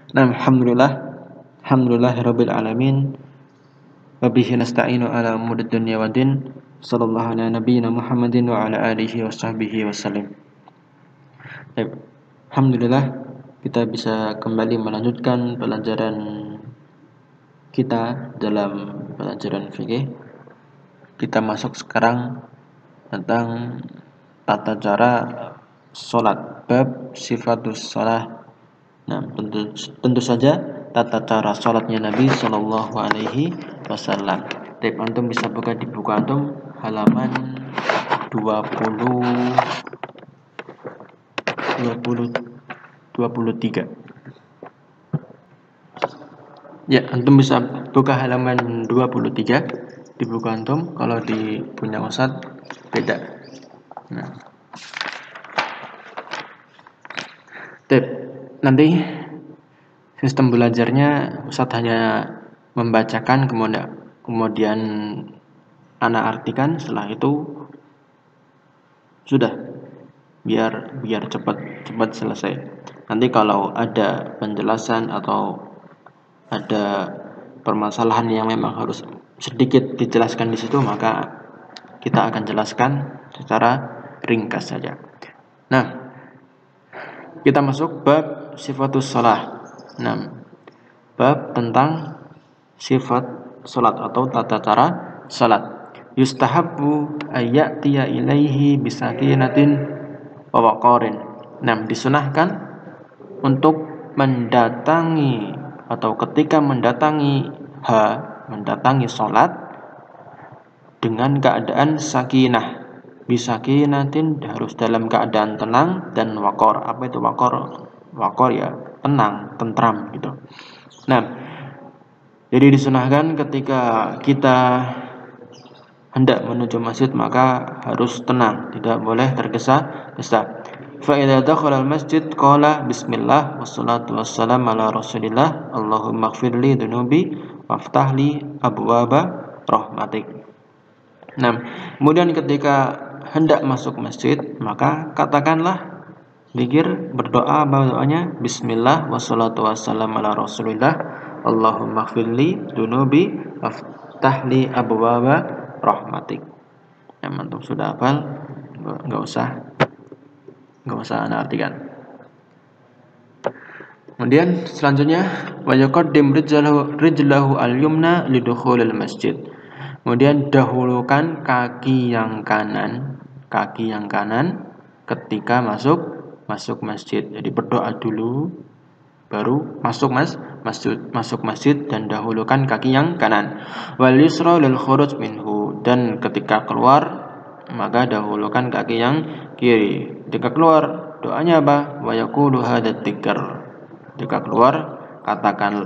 Alhamdulillahirabbil alamin. Wa bihi nasta'inu ala umuri dunya waddin. Sallallahu ala nabiyyina Muhammadin wa ala alihi wa sahbihi wasallam. Baik. Alhamdulillah kita bisa kembali melanjutkan pelajaran kita dalam pelajaran fikih. Kita masuk sekarang tentang tata cara salat, bab sifatus shalah. Nah, tentu saja tata cara salatnya Nabi Shallallahu Alaihi Wasallam. Tip antum bisa buka di buku antum halaman 23. Ya, antum bisa buka halaman 23 di buku antum. Kalau di punya Ustaz beda. Nah, tip nanti sistem belajarnya Ustaz hanya membacakan kemudian anak artikan, setelah itu sudah biar cepat selesai. Nanti kalau ada penjelasan atau ada permasalahan yang memang harus sedikit dijelaskan di situ, maka kita akan jelaskan secara ringkas saja. Nah, kita masuk bab sifatus shalah. Nah, bab tentang sifat salat atau tata cara salat. Yustahabbu ayyatiya ilaihi bisakinatin wa waqarin. Nah, disunahkan untuk mendatangi atau ketika mendatangi salat dengan keadaan sakinah. Bisakinatin harus dalam keadaan tenang, dan waqar. Apa itu waqar? Waqar ya tenang, tentram gitu. Nah, jadi disunahkan ketika kita hendak menuju masjid maka harus tenang, tidak boleh tergesa-gesa. Fa idza dakhala al-masjid qala bismillah wassalatu wassalamu ala Rasulillah Allahumma ighfirli dzunubi waftah li abwaaba rahmatik. Nah, kemudian ketika hendak masuk masjid maka katakanlah berdoa, doanya bismillah wassalatu wassalamu ala Rasulillah Allahumma ighfirli dzunubi waftah li abwaaba rahmatik. Yang antum sudah hafal, enggak usah anda artikan. Kemudian selanjutnya wa yuqaddim rijlahu al-yumna lidukhulil masjid. Kemudian dahulukan kaki yang kanan ketika masuk masjid. Jadi berdoa dulu baru masuk masjid dan dahulukan kaki yang kanan. Wal yusra lil khuruj minhu, dan ketika keluar maka dahulukan kaki yang kiri. Ketika keluar doanya apa? Wa yaqulu hadat dzikr. Ketika keluar katakan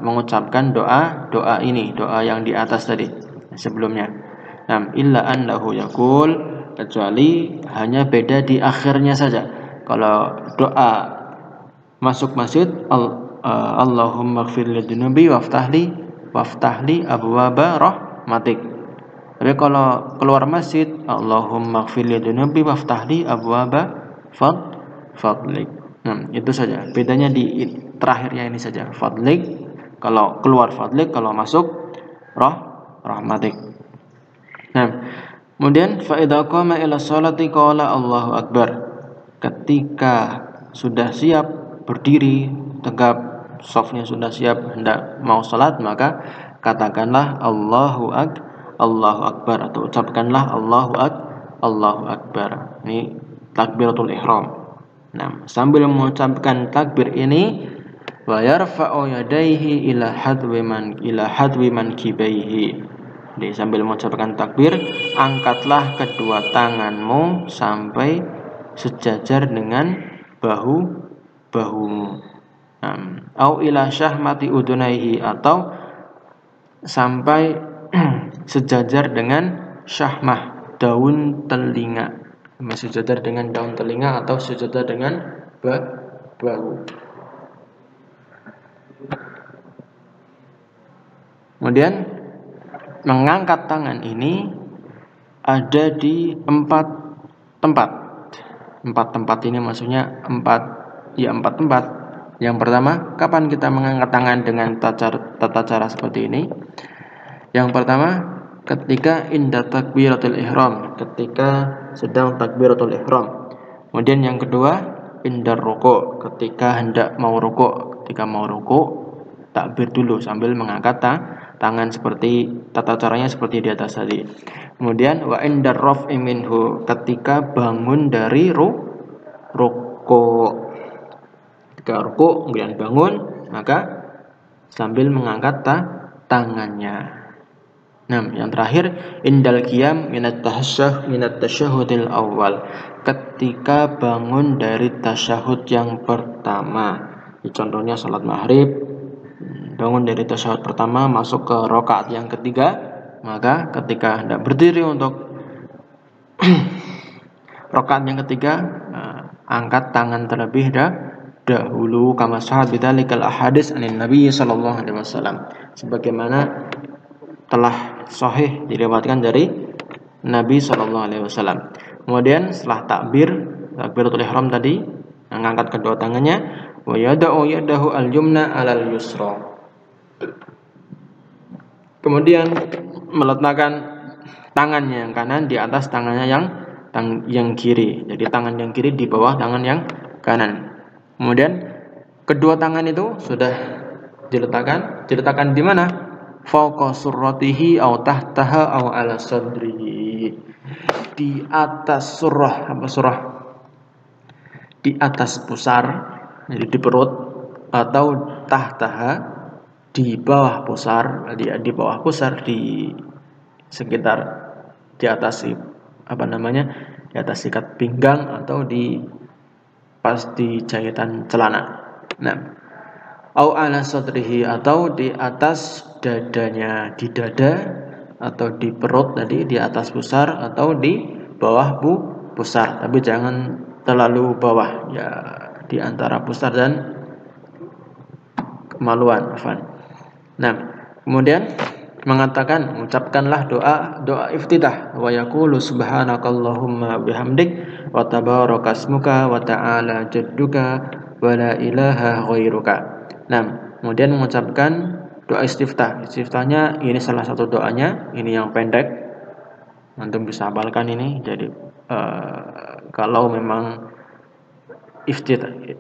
mengucapkan doa ini, doa yang di atas tadi sebelumnya. Nah, illa annahu yaqul, kecuali hanya beda di akhirnya saja. Kalau doa masuk masjid Allahumma ighfirli dzunubi waftahli abwaaba rahmatik. Tapi kalau keluar masjid Allahumma ighfirli dzunubi waftahli abwaaba fadlik. Nah, itu saja. Bedanya di terakhirnya ini saja. Fadlik kalau keluar, fadlik kalau masuk rahmatik. Nah, kemudian fa idza qama ila sholati qala Allahu akbar. Ketika sudah siap berdiri tegap, shafnya sudah siap hendak mau salat, maka katakanlah Allahu akbar atau ucapkanlah Allahu akbar. Ini takbiratul ihram. Nah, sambil mengucapkan takbir ini wa yarfa'u yadayhi ila hadwi mankibaihi. Jadi sambil mengucapkan takbir, angkatlah kedua tanganmu sampai sejajar dengan bahu. Au ila syahmati udunaihi, atau sampai sejajar dengan syahmah, daun telinga. Sejajar dengan daun telinga atau sejajar dengan bahu. Kemudian mengangkat tangan ini ada di 4 tempat. 4 tempat ini maksudnya 4 tempat. Yang pertama, kapan kita mengangkat tangan dengan tata cara seperti ini? Yang pertama, ketika inda takbiratul ihram, ketika sedang takbiratul ihram. Kemudian yang kedua, inda ruku', ketika hendak mau ruku'. Ketika mau ruku', takbir dulu sambil mengangkat tangan seperti tata caranya seperti di atas tadi. Kemudian wa inda raf'i minhu, ketika bangun dari ruku'. Ketika ruku' kemudian bangun, maka sambil mengangkat tangannya. Nah, yang terakhir indal qiyam minat tasyahudil awal, ketika bangun dari tasyahud yang pertama. Contohnya salat maghrib, bangun dari tasyahud pertama masuk ke rakaat yang ketiga, maka ketika hendak berdiri untuk rakaat yang ketiga, angkat tangan terlebih dahulu, kama sahih bidzalikal ahadits anin Nabi sallallahu alaihi wasallam, sebagaimana telah sahih diriwayatkan dari Nabi sallallahu alaihi wasallam. Kemudian setelah takbiratul ihram tadi, mengangkat kedua tangannya, wa yada'u yadahu al-yumna 'alal yusra. Kemudian meletakkan tangannya yang kanan di atas tangannya yang kiri. Jadi tangan yang kiri di bawah tangan yang kanan. Kemudian kedua tangan itu sudah diletakkan di mana? Fawqa surratihi aw tahtaha aw ala sadrihi. Di atas surah, apa surah? Di atas pusar, jadi di perut, atau tahtaha, di bawah pusar, di bawah pusar, di sekitar di atas di atas ikat pinggang atau pas di jahitan celana. Nah, au ala sadrihi, atau di atas dadanya, di dada atau di perut tadi, di atas pusar atau di bawah pusar, tapi jangan terlalu bawah ya, di antara pusar dan kemaluan. Nah, kemudian mengucapkanlah doa iftitah, wa yaqulu subhanakallahumma bihamdik wa tabarakasmuka wa ta'ala jadduka wa la ilaha ghairuka. Nah, kemudian mengucapkan doa istiftah. Istiftahnya ini salah satu doanya, ini yang pendek, antum bisa hafalkan ini. Jadi kalau memang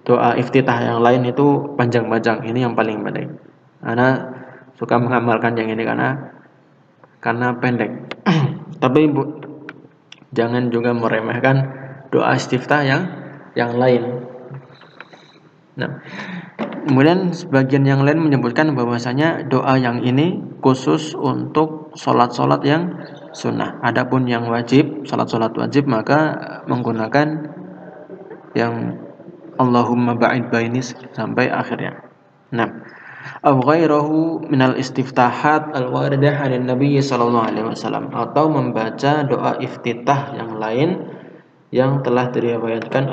doa iftitah yang lain itu panjang-panjang, ini yang paling pendek. Karena suka mengamalkan yang ini karena pendek. Tapi jangan juga meremehkan doa istiftah yang lain. Nah, kemudian sebagian yang lain menyebutkan bahwasanya doa yang ini khusus untuk sholat yang sunnah. Adapun yang wajib, sholat wajib, maka menggunakan yang Allahumma ba'id baini sampai akhirnya. Nah, aw ghairahu minal istiftahat al-waridah 'an Nabi sallallahu alaihi wasallam, atau membaca doa iftitah yang lain yang telah diriwayatkan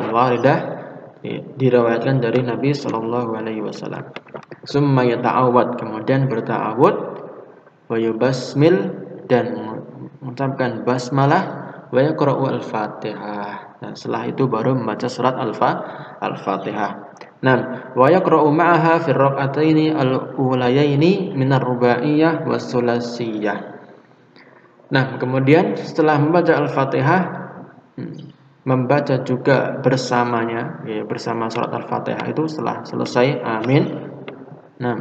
dari Nabi sallallahu alaihi wasallam. Summa yata'awwad, kemudian berta'awud, wa yubasmil, dan mengucapkan basmalah, wa yaqra'u al-Fatihah. Dan setelah itu baru membaca surat Al-Fatihah. Nah, wa yaqra'u ma'aha fi rak'ataini al-ulayaini min ar-rubaiyah was sulasiyah. Nah, kemudian setelah membaca Al-Fatihah, membaca juga bersamanya, ya, bersama surat Al-Fatihah itu setelah selesai amin. Nah,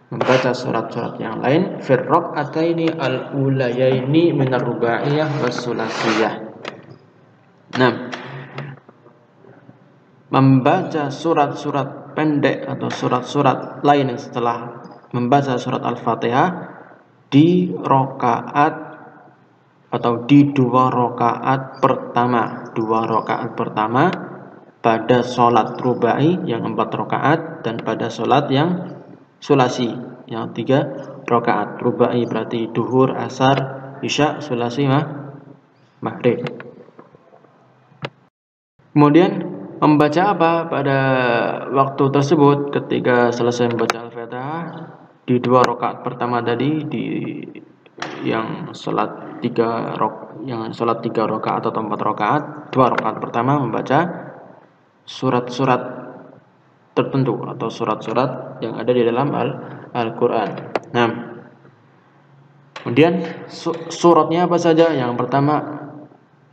membaca surat-surat yang lain fi rak'ataini al-ulayaini min ar-rubaiyah was sulasiyah. Nah, membaca surat-surat pendek atau surat-surat lain setelah membaca surat Al-Fatihah di rakaat atau di dua rakaat pertama pada sholat rubai yang 4 rakaat, dan pada sholat yang sulasi yang 3 rakaat. Rubai berarti duhur, asar, isya, sulasi maghrib. Kemudian membaca apa pada waktu tersebut? Ketika selesai membaca Al-Fatihah di 2 rakaat pertama tadi, yang sholat 3 rakaat atau 4 rakaat, 2 rakaat pertama membaca surat-surat tertentu atau surat-surat yang ada di dalam Al-Quran. Nah, kemudian suratnya apa saja?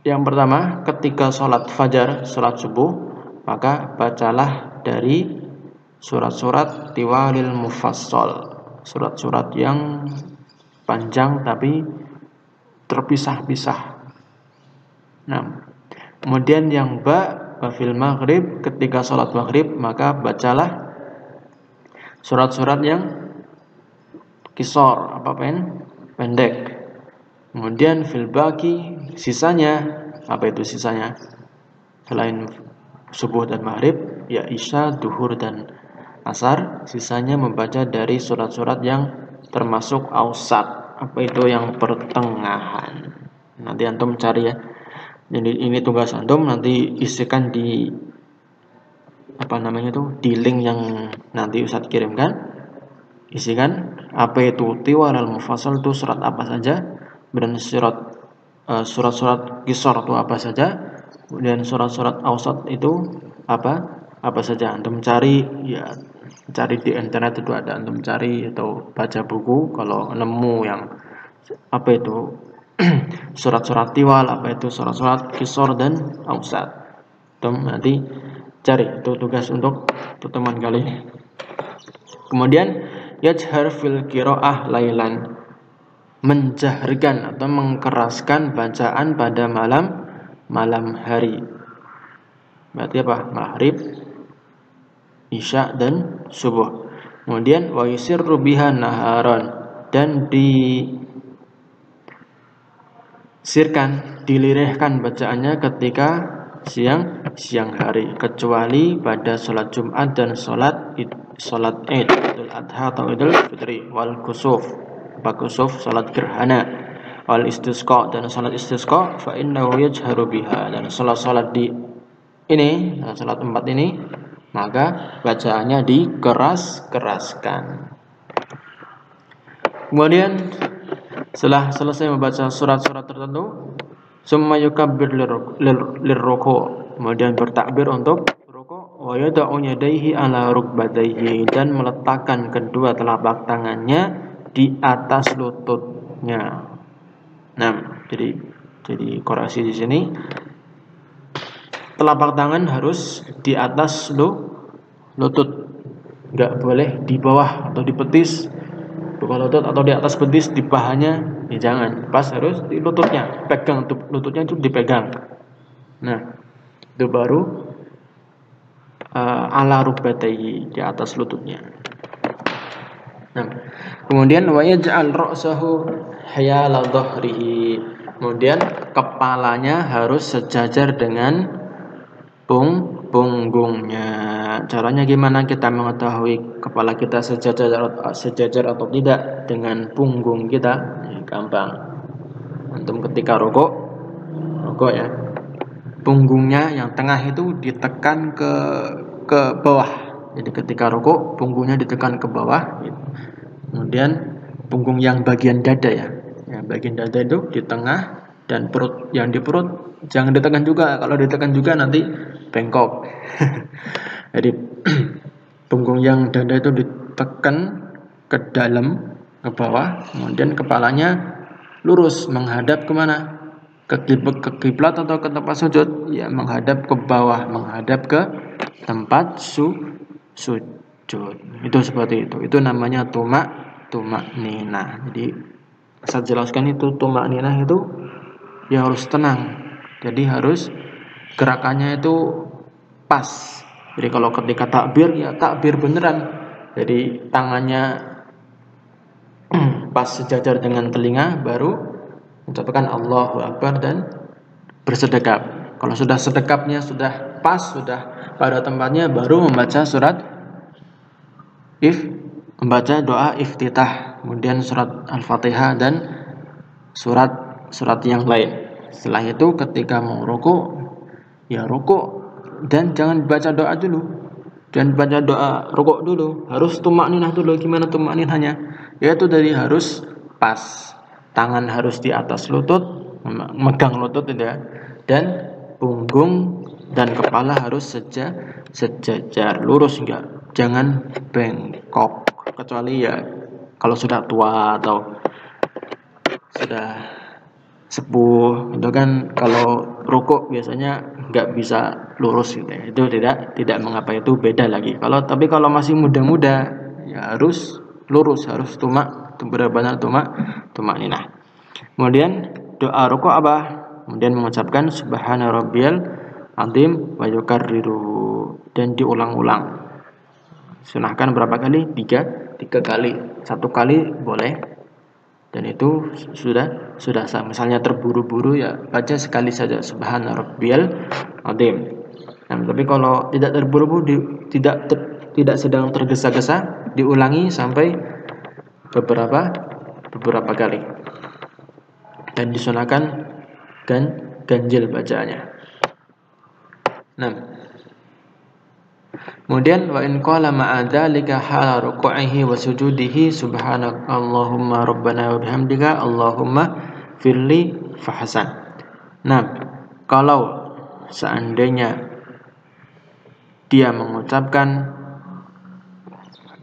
Yang pertama ketika sholat fajar, sholat subuh, maka bacalah dari surat-surat tiwalil mufassal, surat-surat yang panjang tapi terpisah-pisah. Nah, kemudian yang fil maghrib, ketika sholat maghrib maka bacalah surat-surat yang kisor, pendek. Kemudian fil baqi, sisanya, apa itu sisanya? Selain subuh dan maghrib, ya isya, duhur dan asar, sisanya membaca dari surat-surat yang termasuk ausat. Apa itu yang pertengahan? Nanti antum cari ya. Jadi ini tugas antum, nanti isikan di di link yang nanti Ustadz kirimkan. Isikan apa itu tiwal al-mufassal, itu surat apa saja, dan surat-surat qisar itu apa saja, kemudian surat-surat ausat itu apa saja. Antum cari di internet itu ada, antum cari atau baca buku kalau nemu yang apa itu surat-surat tiwal, apa itu surat-surat qisar dan ausat. Antum nanti cari, itu tugas untuk teman kali ini. Kemudian yajhar fil qiraah lailan, menjaharkan atau mengkeraskan bacaan pada malam hari. Berarti apa? Maghrib, isya dan subuh. Kemudian wa yusirru biha naharon, dan dilirihkan bacaannya ketika siang hari, kecuali pada sholat Jumat dan sholat Id, Idul Adha atau Idul Fitri, wal kusuf, sholat gerhana, wal istisqa, dan sholat istisqa, fa innahu yajharu biha, dan sholat sholat 4 ini maka bacaannya dikeras-keraskan. Kemudian setelah selesai membaca surat-surat tertentu, summa yukabbir lirruku, kemudian bertakbir untuk ruku', wa yada'u yadayhi ala rukbatayhi, dan meletakkan kedua telapak tangannya di atas lututnya. Nah, jadi koreksi di sini, telapak tangan harus di atas lutut, nggak boleh di bawah atau di betis, bukan lutut, atau di atas betis di pahanya, jangan, pas harus di lututnya, pegang lututnya itu dipegang. Nah, itu baru ala rukbatayhi, di atas lututnya. Nah, kemudian wa yaj'al ra'sahu hayala dhahrihi, kemudian kepalanya harus sejajar dengan punggungnya. Caranya gimana kita mengetahui kepala kita sejajar atau tidak dengan punggung kita? Gampang. Antum ketika rukuk ya, punggungnya yang tengah itu ditekan ke bawah. Jadi ketika rukuk punggungnya ditekan ke bawah. Kemudian punggung yang bagian dada bagian dada itu di tengah, dan perut, yang di perut jangan ditekan juga. Kalau ditekan juga nanti bengkok. Jadi punggung yang dada itu ditekan ke dalam, ke bawah, kemudian kepalanya lurus menghadap kemana? Ke kiblat atau ke tempat sujud? Ya, menghadap ke bawah, menghadap ke tempat sujud. Itu seperti itu. Itu namanya tumak-ninah. Jadi saya jelaskan itu, tumak-ninah itu ya harus tenang. Jadi harus gerakannya itu pas. Jadi kalau ketika takbir, ya takbir beneran. Jadi tangannya pas sejajar dengan telinga, baru mengucapkan Allahu Akbar dan bersedekap. Kalau sudah sedekapnya sudah pas, sudah pada tempatnya, baru membaca doa iftitah, kemudian surat Al-Fatihah dan surat yang lain. Setelah itu ketika mau rukuk, ya rukuk, dan jangan baca doa dulu. Jangan baca doa rukuk dulu, harus tumak-ninah dulu. Gimana tumak-ninahnya? Yaitu dari harus pas, tangan harus di atas lutut, megang lutut ya, dan punggung dan kepala harus sejajar, lurus, enggak jangan bengkok, kecuali ya kalau sudah tua atau sudah sepuh itu kan, kalau rukuk biasanya nggak bisa lurus gitu ya. Itu tidak mengapa, itu beda lagi. Tapi kalau masih muda-muda ya harus lurus, harus benar-benar tumak ninah. Kemudian doa rukuk apa? Kemudian mengucapkan subhana rabbiyal azim wa yukarriruhu, dan diulang-ulang. Sunahkan berapa kali? Tiga kali. Satu kali boleh, dan itu sudah sah. Misalnya terburu-buru ya baca sekali saja subhana rabbiyal azim. Nah, tapi kalau tidak terburu-buru, tidak sedang tergesa-gesa, diulangi sampai beberapa kali, dan disunahkan ganjil bacaannya. Nah, kemudian wa in qala ma'a dzalika hala ruku'ihi wa sujudihi subhanakallahumma rabbana wa bihamdika allahumma firli fahasan. Nah, kalau seandainya dia mengucapkan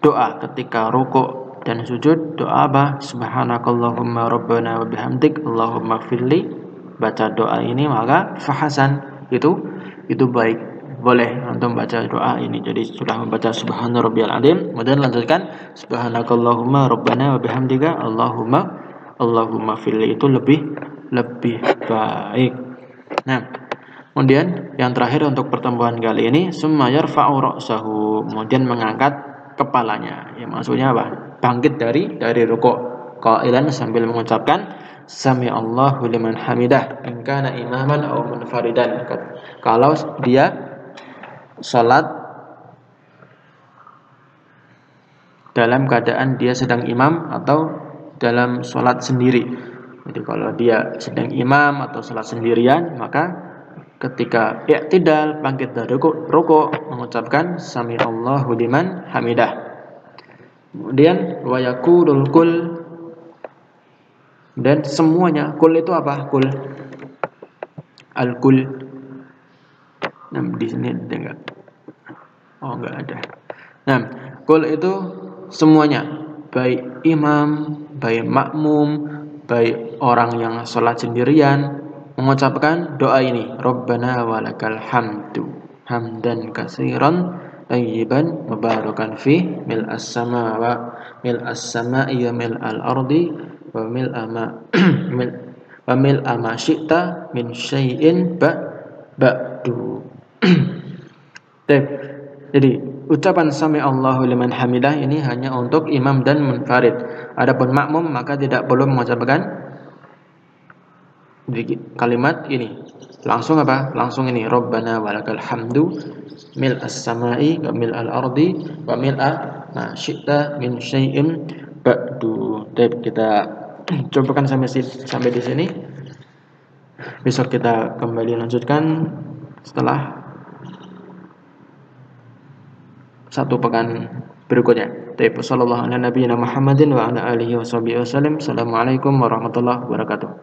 doa ketika rukuk dan sujud, doa apa? Subhanakallahumma rabbana wa bihamdik allahumma firli, baca doa ini, maka fahasan, itu baik, boleh untuk membaca doa ini. Jadi sudah membaca subhana rabbiyal azim, kemudian lanjutkan subhanakallahumma rabbana wa bihamdika allahumma firli, itu lebih baik. Nah, kemudian yang terakhir untuk pertemuan kali ini, summa yarfa'u ra'sahu, kemudian mengangkat kepalanya. Ya, maksudnya apa? Bangkit dari rukuk, qailan, sambil mengucapkan sami Allahu liman hamidah in kana imaman aw munfaridan. Kalau dia salat dalam keadaan dia sedang imam atau dalam salat sendiri. Jadi kalau dia sedang imam atau salat sendirian, maka ketika i'tidal, bangkit dari rukuk, mengucapkan sami Allahu liman hamidah. Kemudian wa yaqulul kul, dan semuanya. Kul itu apa? Kul al-kul. Nah, di sini ada enggak? Oh, enggak ada. Nah, kul itu semuanya, baik imam, baik makmum, baik orang yang sholat sendirian, mengucapkan doa ini, Rabbana walakal hamdu hamdan katsiran tayyiban mubarakan fi mil as-sama wa mil al-ardi wa mil ma syi'ta min syai'in ba'du. Jadi ucapan sami Allahu liman hamidah ini hanya untuk imam dan munfarid. Adapun makmum maka tidak perlu mengucapkan kalimat ini. Langsung apa? Langsung ini, Rabbana walakal hamdu mil as-samai wa mil al-ardi wa mil ma syi'ta min syai'in ba'du. Kita cobakan sampai di sini. Besok kita kembali lanjutkan setelah satu pekan berikutnya. Sallallahu alaihi wa sallam Muhammadin wa ala alihi wa sahbihi wasallam. Assalamualaikum warahmatullahi wabarakatuh.